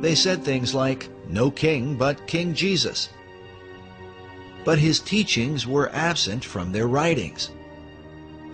They said things like, "No king but King Jesus." But his teachings were absent from their writings.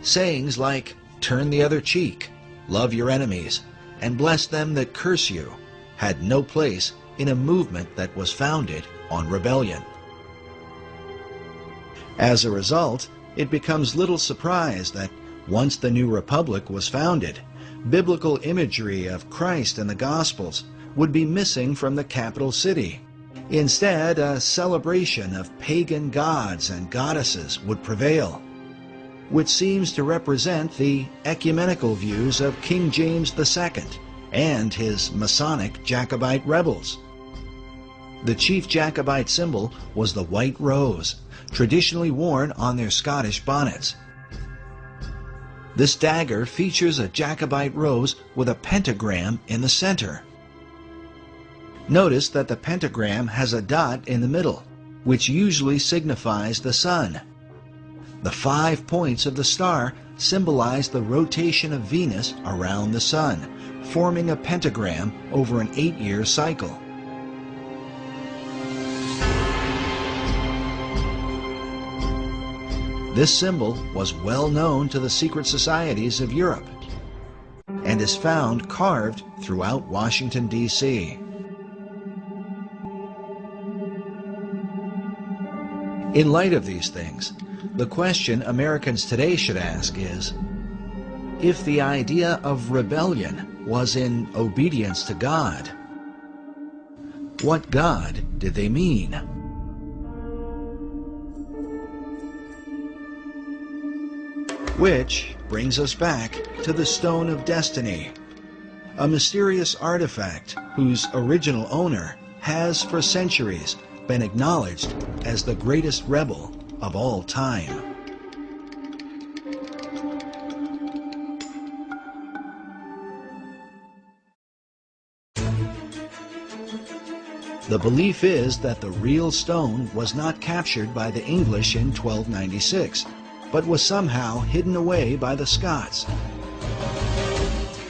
Sayings like, "Turn the other cheek," "Love your enemies," and "Bless them that curse you," had no place in a movement that was founded on rebellion. As a result, it becomes little surprise that once the new republic was founded, biblical imagery of Christ and the Gospels would be missing from the capital city. Instead, a celebration of pagan gods and goddesses would prevail, which seems to represent the ecumenical views of King James II and his Masonic Jacobite rebels. The chief Jacobite symbol was the white rose, traditionally worn on their Scottish bonnets. This dagger features a Jacobite rose with a pentagram in the center. Notice that the pentagram has a dot in the middle, which usually signifies the sun. The 5 points of the star symbolize the rotation of Venus around the sun, forming a pentagram over an 8-year cycle. This symbol was well known to the secret societies of Europe and is found carved throughout Washington, D.C. In light of these things, the question Americans today should ask is, if the idea of rebellion was in obedience to God, what God did they mean? Which brings us back to the Stone of Destiny, a mysterious artifact whose original owner has for centuries been acknowledged as the greatest rebel of all time. The belief is that the real stone was not captured by the English in 1296, but was somehow hidden away by the Scots.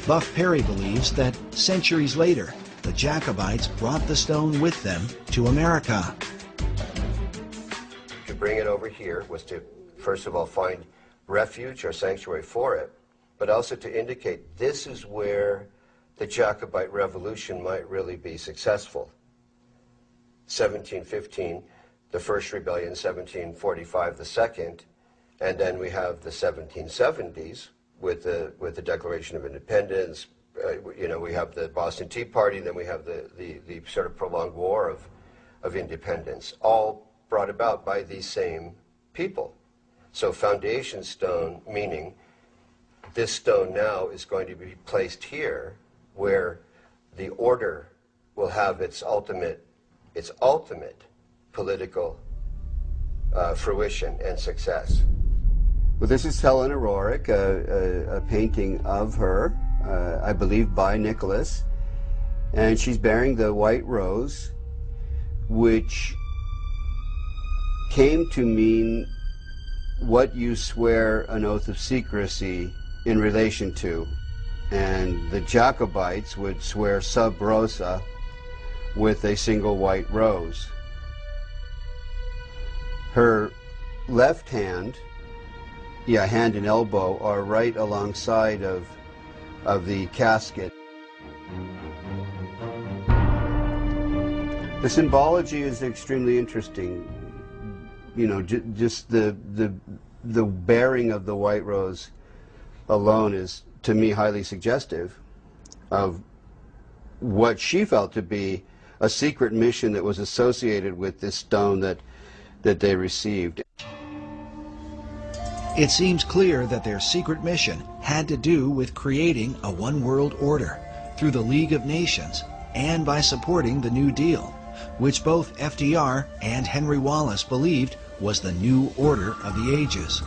Buff Perry believes that centuries later, the Jacobites brought the stone with them to America. To bring it over here was to, first of all, find refuge or sanctuary for it, but also to indicate this is where the Jacobite revolution might really be successful. 1715, the first rebellion, 1745, the second, and then we have the 1770s with the Declaration of Independence. We have the Boston Tea Party, then we have the sort of prolonged war of independence, all brought about by these same people. So foundation stone, meaning this stone now is going to be placed here where the order will have its ultimate political fruition and success. Well, this is Helena Roerich, a painting of her, I believe by Nicholas, and she's bearing the white rose, which came to mean what you swear an oath of secrecy in relation to. And the Jacobites would swear sub rosa with a single white rose. Her left hand, hand and elbow, are right alongside of the casket. The symbology is extremely interesting. Just the bearing of the white rose alone is, to me, highly suggestive of what she felt to be a secret mission that was associated with this stone that they received. It seems clear that their secret mission had to do with creating a one-world order through the League of Nations and by supporting the New Deal, which both FDR and Henry Wallace believed was the new order of the ages.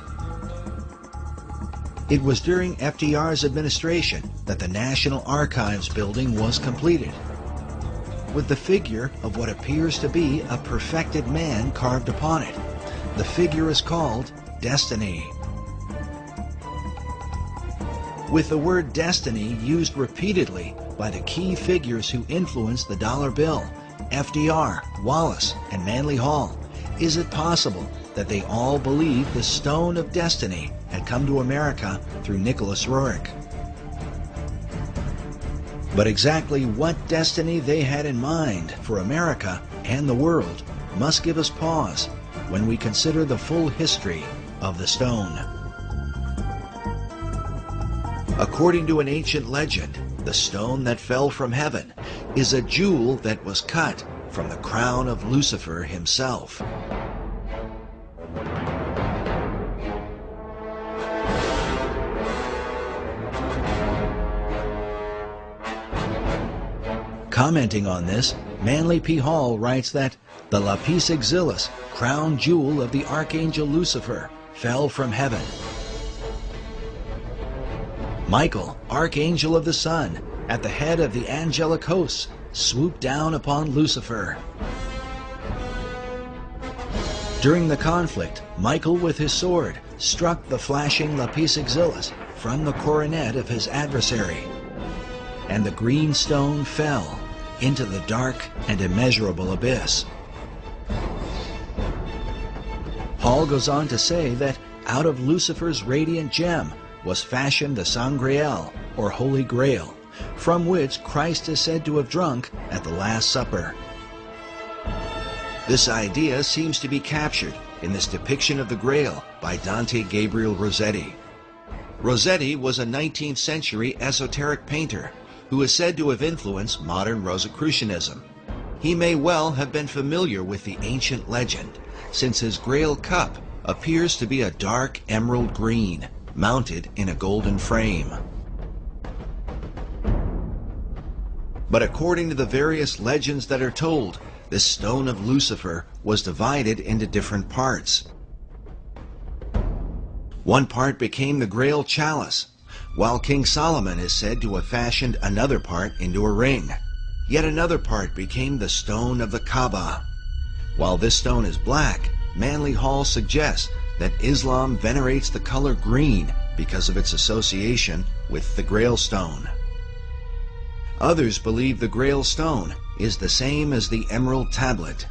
It was during FDR's administration that the National Archives building was completed, with the figure of what appears to be a perfected man carved upon it. The figure is called Destiny. With the word destiny used repeatedly by the key figures who influenced the dollar bill, FDR, Wallace, and Manly Hall, is it possible that they all believed the Stone of Destiny had come to America through Nicholas Roerich? But exactly what destiny they had in mind for America and the world must give us pause when we consider the full history of the stone. According to an ancient legend, the stone that fell from heaven is a jewel that was cut from the crown of Lucifer himself. Commenting on this, Manly P. Hall writes that the lapis exilis, crown jewel of the archangel Lucifer, fell from heaven. Michael, archangel of the sun, at the head of the angelic hosts, swooped down upon Lucifer. During the conflict, Michael with his sword struck the flashing lapis exilis from the coronet of his adversary, and the green stone fell into the dark and immeasurable abyss. Hall goes on to say that out of Lucifer's radiant gem was fashioned the Sangreal, or Holy Grail, from which Christ is said to have drunk at the Last Supper. This idea seems to be captured in this depiction of the Grail by Dante Gabriel Rossetti. Rossetti was a 19th century esoteric painter who is said to have influenced modern Rosicrucianism. He may well have been familiar with the ancient legend, since his Grail cup appears to be a dark emerald green, mounted in a golden frame. But according to the various legends that are told, this stone of Lucifer was divided into different parts. One part became the Grail chalice, while King Solomon is said to have fashioned another part into a ring. Yet another part became the stone of the Kaaba. While this stone is black, Manly Hall suggests that Islam venerates the color green because of its association with the Grail stone. Others believe the Grail stone is the same as the Emerald Tablet.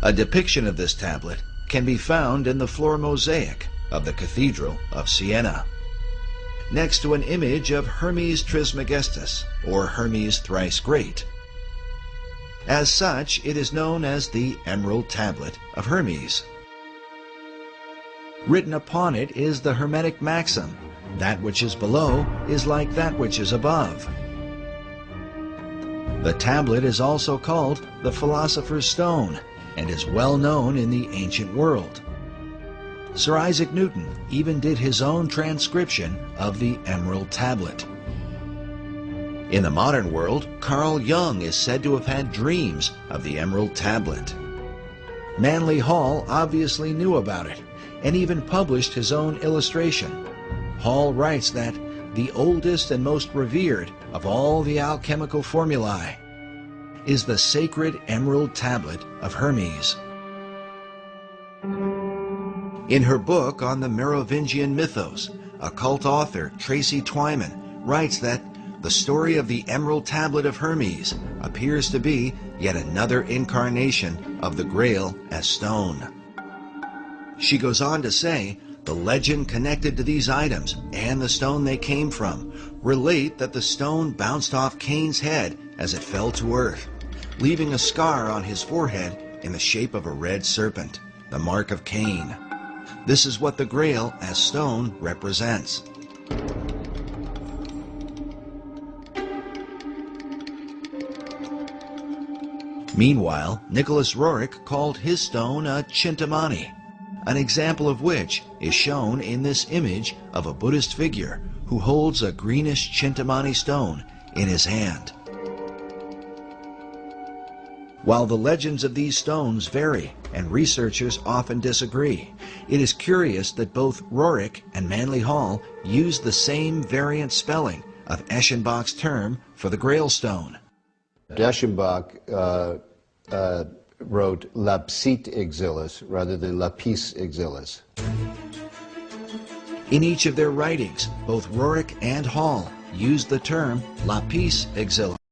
A depiction of this tablet can be found in the floor mosaic of the Cathedral of Siena, next to an image of Hermes Trismegistus, or Hermes Thrice Great. As such, it is known as the Emerald Tablet of Hermes. Written upon it is the Hermetic maxim, "That which is below is like that which is above." The tablet is also called the Philosopher's Stone and is well known in the ancient world. Sir Isaac Newton even did his own transcription of the Emerald Tablet. In the modern world, Carl Jung is said to have had dreams of the Emerald Tablet. Manly Hall obviously knew about it and even published his own illustration. Hall writes that the oldest and most revered of all the alchemical formulae is the sacred Emerald Tablet of Hermes. In her book on the Merovingian mythos, occult author Tracy Twyman writes that the story of the Emerald Tablet of Hermes appears to be yet another incarnation of the Grail as stone. She goes on to say, the legend connected to these items and the stone they came from relate that the stone bounced off Cain's head as it fell to earth, leaving a scar on his forehead in the shape of a red serpent, the mark of Cain. This is what the Grail as stone represents. Meanwhile, Nicholas Roerich called his stone a Chintamani, an example of which is shown in this image of a Buddhist figure who holds a greenish Chintamani stone in his hand. While the legends of these stones vary and researchers often disagree, it is curious that both Roerich and Manly Hall used the same variant spelling of Eschenbach's term for the Grail stone. Eschenbach wrote lapsit exilis rather than lapis exilis. In each of their writings, both Roerich and Hall used the term La Peace Exilium.